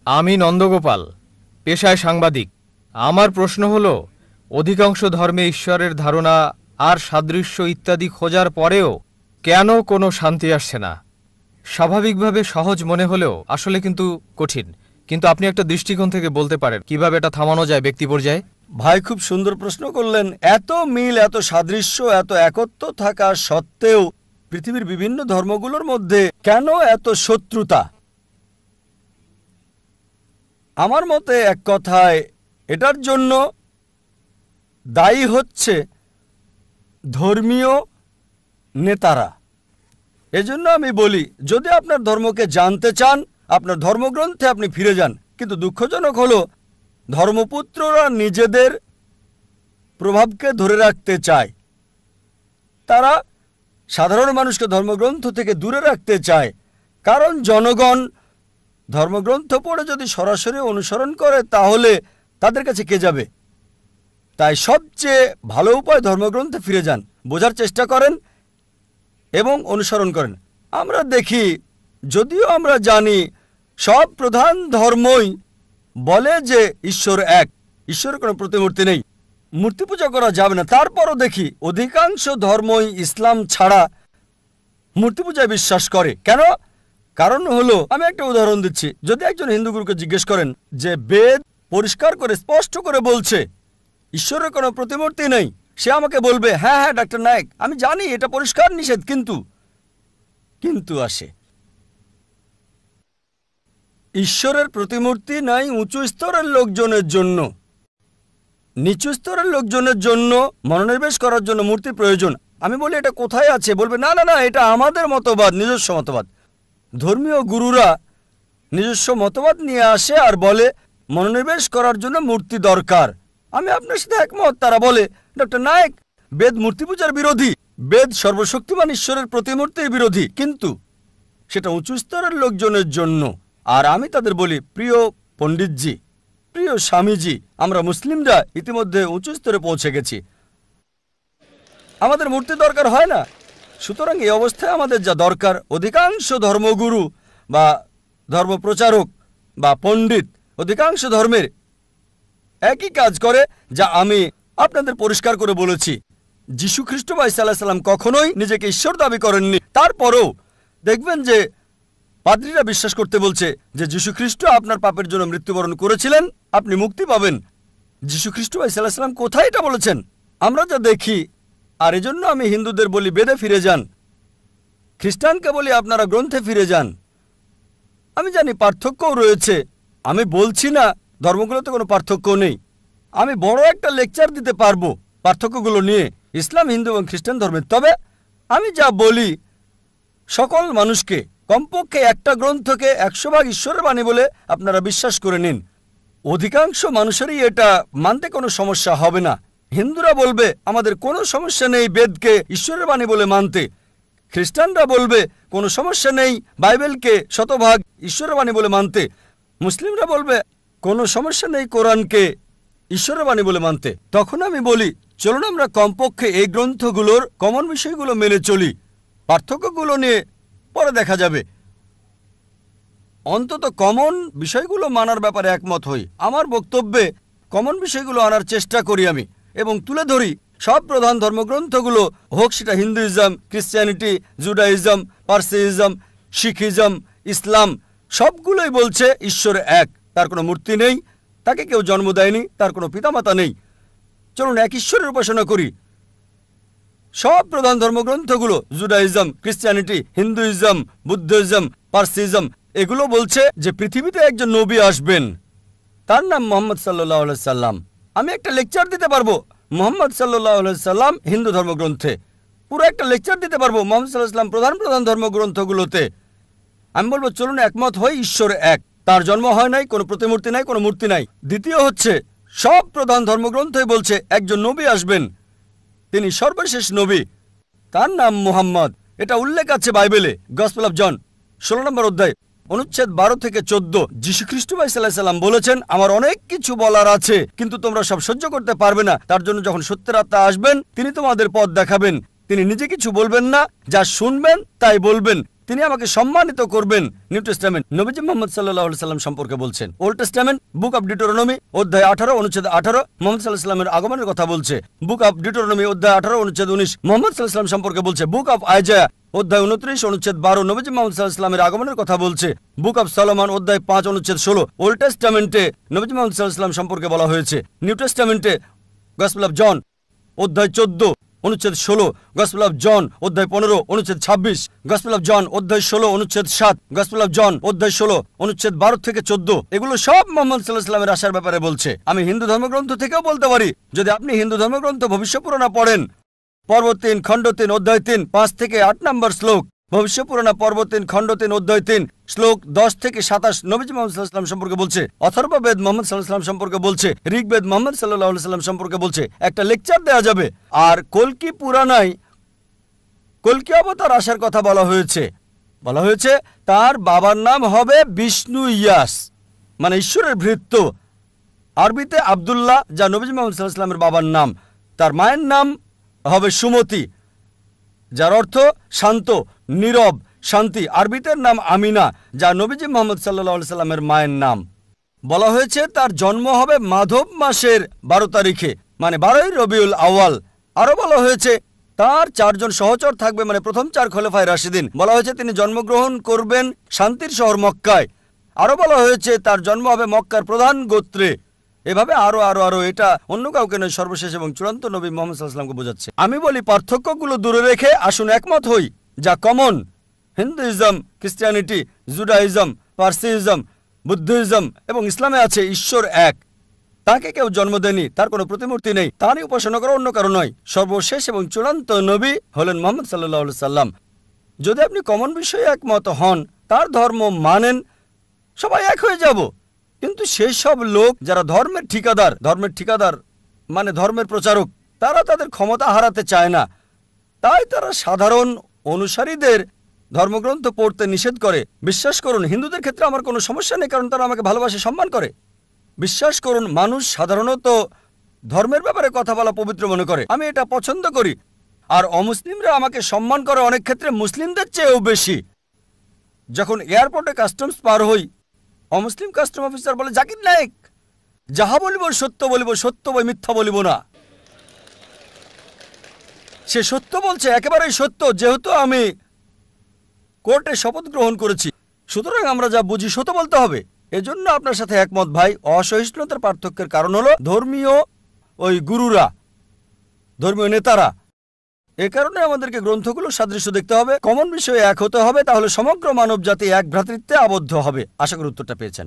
আমি নন্দগোপাল, পেশায় সাংবাদিক। আমার প্রশ্ন হলো, অধিকাংশ ধর্মে ঈশ্বরের ধারণা আর সাদৃশ্য ইত্যাদি খোঁজার পরেও কেন কোনো শান্তি আসছে না? স্বাভাবিকভাবে সহজ মনে হলেও আসলে কিন্তু কঠিন। কিন্তু আপনি একটা দৃষ্টিকোণ থেকে বলতে পারেন কিভাবে এটা থামানো যায় ব্যক্তি পর্যায়ে। ভাই, খুব সুন্দর প্রশ্ন করলেন। এত মিল, এত সাদৃশ্য, এত একত্ব থাকা সত্ত্বেও পৃথিবীর বিভিন্ন ধর্মগুলোর মধ্যে কেন এত শত্রুতা? আমার মতে এক কথায় এটার জন্য দায়ী হচ্ছে ধর্মীয় নেতারা। এজন্য আমি বলি, যদি আপনার ধর্মকে জানতে চান, আপনার ধর্মগ্রন্থে আপনি ফিরে যান। কিন্তু দুঃখজনক হলো, ধর্মপুত্ররা নিজেদের প্রভাবকে ধরে রাখতে চায়। তারা সাধারণ মানুষকে ধর্মগ্রন্থ থেকে দূরে রাখতে চায়, কারণ জনগণ ধর্মগ্রন্থ পড়ে যদি সরাসরি অনুসরণ করে তাহলে তাদের কাছে কে যাবে? তাই সবচেয়ে ভালো উপায় ধর্মগ্রন্থে ফিরে যান, বোঝার চেষ্টা করেন এবং অনুসরণ করেন। আমরা দেখি, যদিও আমরা জানি সব প্রধান ধর্মই বলে যে ঈশ্বর এক, ঈশ্বরের কোনো প্রতিমূর্তি নেই, মূর্তি পূজা করা যাবে না, তারপরও দেখি অধিকাংশ ধর্মই ইসলাম ছাড়া মূর্তি পূজায় বিশ্বাস করে। কেন? কারণ হলো, আমি একটা উদাহরণ দিচ্ছি। যদি একজন হিন্দু গুরুকে জিজ্ঞেস করেন যে বেদ পরিষ্কার করে স্পষ্ট করে বলছে ঈশ্বরের কোনো প্রতিমূর্তি নেই, সে আমাকে বলবে, হ্যাঁ হ্যাঁ ডাক্তার নায়েক, আমি জানি এটা পরিষ্কার নিষেধ, কিন্তু আসে। ঈশ্বরের প্রতিমূর্তি নাই উঁচু স্তরের লোকজনের জন্য, নিচু স্তরের লোকজনের জন্য মনোনিবেশ করার জন্য মূর্তি প্রয়োজন। আমি বলি, এটা কোথায় আছে? বলবে, না না না, এটা আমাদের মতবাদ, নিজস্ব মতবাদ। ধর্মীয় গুরুরা নিজস্ব মতবাদ নিয়ে আসে আর বলে মনোনিবেশ করার জন্য মূর্তি দরকার। আমি আপনার সাথে একমত। তারা বলে, ডক্টর নায়েক, বেদ মূর্তি পূজার বিরোধী, বেদ সর্বশক্তিমান ঈশ্বরের প্রতিমূর্তির বিরোধী, কিন্তু সেটা উঁচু স্তরের লোকজনের জন্য। আর আমি তাদের বলি, প্রিয় পণ্ডিতজি, প্রিয় স্বামীজি, আমরা মুসলিমরা ইতিমধ্যে উঁচু স্তরে পৌঁছে গেছি, আমাদের মূর্তি দরকার হয় না। সুতরাং এই অবস্থায় আমাদের যা দরকার, অধিকাংশ ধর্মগুরু বা ধর্মপ্রচারক বা পণ্ডিত অধিকাংশ ধর্মের একই কাজ করে, যা আমি আপনাদের পরিষ্কার করে বলেছি। যীশু খ্রিস্ট বা ঈসা আলাইহিস সালাম কখনোই নিজেকে ঈশ্বর দাবি করেননি। তারপরেও দেখবেন যে পাদ্রীরা বিশ্বাস করতে বলছে যে যীশু খ্রিস্ট আপনার পাপের জন্য মৃত্যুবরণ করেছিলেন, আপনি মুক্তি পাবেন। যীশু খ্রিস্ট বা ঈসা আলাইহিস সালাম কোথায় এটা বলেছেন? আমরা যা দেখি। আর এজন্য আমি হিন্দুদের বলি, বেদে ফিরে যান। খ্রিস্টানকে বলি, আপনারা গ্রন্থে ফিরে যান। আমি জানি পার্থক্যও রয়েছে, আমি বলছি না ধর্মগুলোতে কোনো পার্থক্য নেই। আমি বড় একটা লেকচার দিতে পারবো পার্থক্যগুলো নিয়ে, ইসলাম, হিন্দু এবং খ্রিস্টান ধর্মের। তবে আমি যা বলি, সকল মানুষকে কমপক্ষে একটা গ্রন্থকে 100 ভাগ ঈশ্বরের বাণী বলে আপনারা বিশ্বাস করে নিন। অধিকাংশ মানুষেরই এটা মানতে কোনো সমস্যা হবে না। হিন্দুরা বলবে, আমাদের কোনো সমস্যা নেই বেদকে ঈশ্বরের বাণী বলে মানতে। খ্রিস্টানরা বলবে, কোনো সমস্যা নেই বাইবেলকে 100 ভাগ ঈশ্বরের বাণী বলে মানতে। মুসলিমরা বলবে, কোনো সমস্যা নেই কোরআনকে ঈশ্বরের বাণী বলে মানতে। তখন আমি বলি, চলুন আমরা কমপক্ষে এই গ্রন্থগুলোর কমন বিষয়গুলো মেনে চলি, পার্থক্যগুলো নিয়ে পরে দেখা যাবে। অন্তত কমন বিষয়গুলো মানার ব্যাপারে একমত হই। আমার বক্তব্যে কমন বিষয়গুলো আনার চেষ্টা করি আমি, এবং তুলে ধরি সব প্রধান ধর্মগ্রন্থগুলো, হোক সেটা হিন্দুইজম, ক্রিশ্চিয়ানিটি, জুডাইজম, পার্সিজম, শিখিজম, ইসলাম, সবগুলোই বলছে ঈশ্বর এক, তার কোনো মূর্তি নেই, তাকে কেউ জন্ম দেয়নি, তার কোনো পিতামাতা নেই। চলুন এক ঈশ্বরের উপাসনা করি। সব প্রধান ধর্মগ্রন্থগুলো, জুডাইজম, ক্রিশ্চিয়ানিটি, হিন্দুইজম, বুদ্ধিজম, পার্সিজম, এগুলো বলছে যে পৃথিবীতে একজন নবী আসবেন, তার নাম মোহাম্মদ সাল্লাল্লাহু আলাইহি সাল্লাম। আমি একটা লেকচার দিতে পারবো মোহাম্মদ সাল্লাল্লাহু আলাইহি সাল্লাম হিন্দু ধর্মগ্রন্থে, পুরো একটা লেকচার দিতে পারবো মোহাম্মদ সাল্লাল্লাহু আলাইহি সাল্লাম প্রধান প্রধান ধর্মগ্রন্থগুলোতে। আমি বলবো, চলুন একমত হই, ঈশ্বর এক, তার জন্ম হয় নাই, কোনো প্রতিমূর্তি নাই, কোনো মূর্তি নাই। দ্বিতীয় হচ্ছে, সব প্রধান ধর্মগ্রন্থই বলছে একজন নবী আসবেন, তিনি সর্বশেষ নবী, তার নাম মুহাম্মদ। এটা উল্লেখ আছে বাইবেলে, গসপেল অফ জন 16 নম্বর অধ্যায়, অনুচ্ছেদ 12 থেকে 14। যীশু খ্রিস্ট সাল্লাল্লাহু আলাইহি সাল্লাম বলেছেন, আমার অনেক কিছু বলার আছে, কিন্তু তোমরা সব সহ্য করতে পারবে না। তার জন্য যখন সত্যের আত্মা আসবেন, তিনি তোমাদের পথ দেখাবেন। তিনি নিজে কিছু বলবেন না, যা শুনবেন তাই বলবেন, তিনি আমাকে সম্মানিত করবেন। নিউ টেস্টামেন্ট নবীজি মুহাম্মদ সাল্লাল্লাহু আলাইহি সাল্লাম সম্পর্কে বলছেন। Old testament book of Deuteronomy অধ্যায় 18 অনুচ্ছেদ 18 মুহাম্মদ সাল্লাল্লাহু আলাইহি সাল্লামের আগমনের কথা বলছে। বুক অব ডিউটোরনমি অধ্যায় 18 অনুচ্ছেদ 19 মুহাম্মদ সাল্লাল্লাহু আলাইহি সাল্লাম সম্পর্কে বলছে। বুক অব আইজায়া অধ্যায় 29 অনুচ্ছেদ 12 নবীজি মুহাম্মদ সাল্লাল্লাহু আলাইহি সাল্লামের আগমনের কথা বলছে। বুক অব সলোমন অধ্যায় 5 অনুচ্ছেদ 16 ওল্ড টেস্টামেন্টে নবীজি মুহাম্মদ সাল্লাল্লাহু আলাইহি সাল্লাম সম্পর্কে বলা হয়েছে। নিউ টেস্টামেন্টে গসপেল অফ জন অধ্যায় 14 অনুচ্ছেদ 16, গসপেল অফ জন অধ্যায় 15 অনুচ্ছেদ 26, গসপেল অফ জন অধ্যায় 16 অনুচ্ছেদ 7, গসপেল অফ জন অধ্যায় 16 অনুচ্ছেদ 12 থেকে 14। এগুলো সব মুহাম্মদ সাল্লাল্লাহু আলাইহি সাল্লামের আসার ব্যাপারে বলছে। আমি হিন্দু ধর্মগ্রন্থ থেকেও বলতে পারি, যদি আপনি হিন্দু ধর্মগ্রন্থ ভবিষ্য পুরাণা পড়েন, পর্ব 3 খণ্ড 3 অধ্যায় 3 5 থেকে 8 নম্বর শ্লোক, ভবিষ্য পুরাণা পর্ব 3 খণ্ড 3 অধ্যায় 3 শ্লোক 10 থেকে 27 নবীজি মুহাম্মদ সাল্লাল্লাহু আলাইহি সাল্লাম সম্পর্কে বলছে। অথর্ববেদ মুহাম্মদ সাল্লাল্লাহু আলাইহি সাল্লাম সম্পর্কে বলছে। ঋগ্বেদ মুহাম্মদ সাল্লাল্লাহু আলাইহি সাল্লাম সম্পর্কে বলছে। একটা লেকচার দেওয়া যাবে। আর কল্কি পুরাণায় কল্কি অবতার আসার কথা বলা হয়েছে তার বাবার নাম হবে বিষ্ণু ইয়াস, মানে ঈশ্বরের ভৃত্য। আরবিতে আব্দুল্লাহ, যা নবীজি মুহাম্মদ সাল্লাল্লাহু আলাইহি সাল্লামের বাবার নাম। তার মায়ের নাম হবে সুমতি, যার অর্থ শান্ত, নীরব, শান্তি। আরবিতে নাম আমিনা, যা নবীজি মুহাম্মদ সাল্লাল্লাহু আলাইহি সাল্লামের মায়ের নাম। বলা হয়েছে তার জন্ম হবে মাধব মাসের 12 তারিখে, মানে 12ই রবিউল আউয়াল। আরো বলা হয়েছে তার 4 জন সহচর থাকবে, মানে প্রথম 4 খলিফায়ে রাশিদিন। বলা হয়েছে তিনি জন্মগ্রহণ করবেন শান্তির শহর মক্কায়। আরো বলা হয়েছে তার জন্ম হবে মক্কার প্রধান গোত্রে। এভাবে আরো আরো আরো এটা অন্য কাউকে নয়, সর্বশেষ এবং চূড়ান্ত নবী মুহাম্মদ সাল্লাল্লাহু আলাইহি সাল্লামকে বোঝাচ্ছে। আমি বলি পার্থক্যগুলো দূরে রেখে আসুন একমত হই, যা common. Hinduism, Christianity, Judaism, Parsism, Buddhism এবং ইসলামে আছে ঈশ্বর এক। তাকে কেউ জন্ম দেয়নি, তার কোনো প্রতিমূর্তি নেই, তারই উপাসনা করা অন্য কারো নয়। সর্বশেষ এবং চূড়ান্ত নবী হলেন মুহাম্মদ সাল্লাল্লাহু আলাইহি সাল্লাম। যদি আপনি কমন বিষয়ে একমত হন, তার ধর্ম মানেন, সবাই এক হয়ে যাব। কিন্তু সেই সব লোক যারা ধর্মের ঠিকাদার মানে ধর্মের প্রচারক, তারা তাদের ক্ষমতা হারাতে চায় না। তাই তারা সাধারণ অনুসারীদের ধর্মগ্রন্থ পড়তে নিষেধ করে। বিশ্বাস করুন, হিন্দুদের ক্ষেত্রে আমার কোনো সমস্যা নেই, কারণ তারা আমাকে ভালোবাসে, সম্মান করে। বিশ্বাস করুন, মানুষ সাধারণত ধর্মের ব্যাপারে কথা বলা পবিত্র মনে করে। আমি এটা পছন্দ করি। আর অমুসলিমরা আমাকে সম্মান করে অনেক ক্ষেত্রে মুসলিমদের চেয়েও বেশি। যখন এয়ারপোর্টে কাস্টমস পার হই, অমুসলিম কাস্টম অফিসার বলে, জাকির নায়েক, যাহা বলিব সত্য বলিব, সত্য বই মিথ্যা বলিব না। সে সত্য বলছে, একেবারেই সত্য, যেহেতু আমি কোর্টে শপথ গ্রহণ করেছি, সুতরাং আমরা যা বুঝি সত্য বলতে হবে। এজন্য আপনার সাথে একমত ভাই। অসহিষ্ণুতার পার্থক্যের কারণ হলো ধর্মীয় গুরুরা, ধর্মীয় নেতারা। এ কারণে আমাদেরকে গ্রন্থগুলো সাদৃশ্য দেখতে হবে, কমন বিষয়ে এক হতে হবে, তাহলে সমগ্র মানব জাতি এক ভ্রাতৃত্বে আবদ্ধ হবে। আশা করি উত্তরটা পেয়েছেন।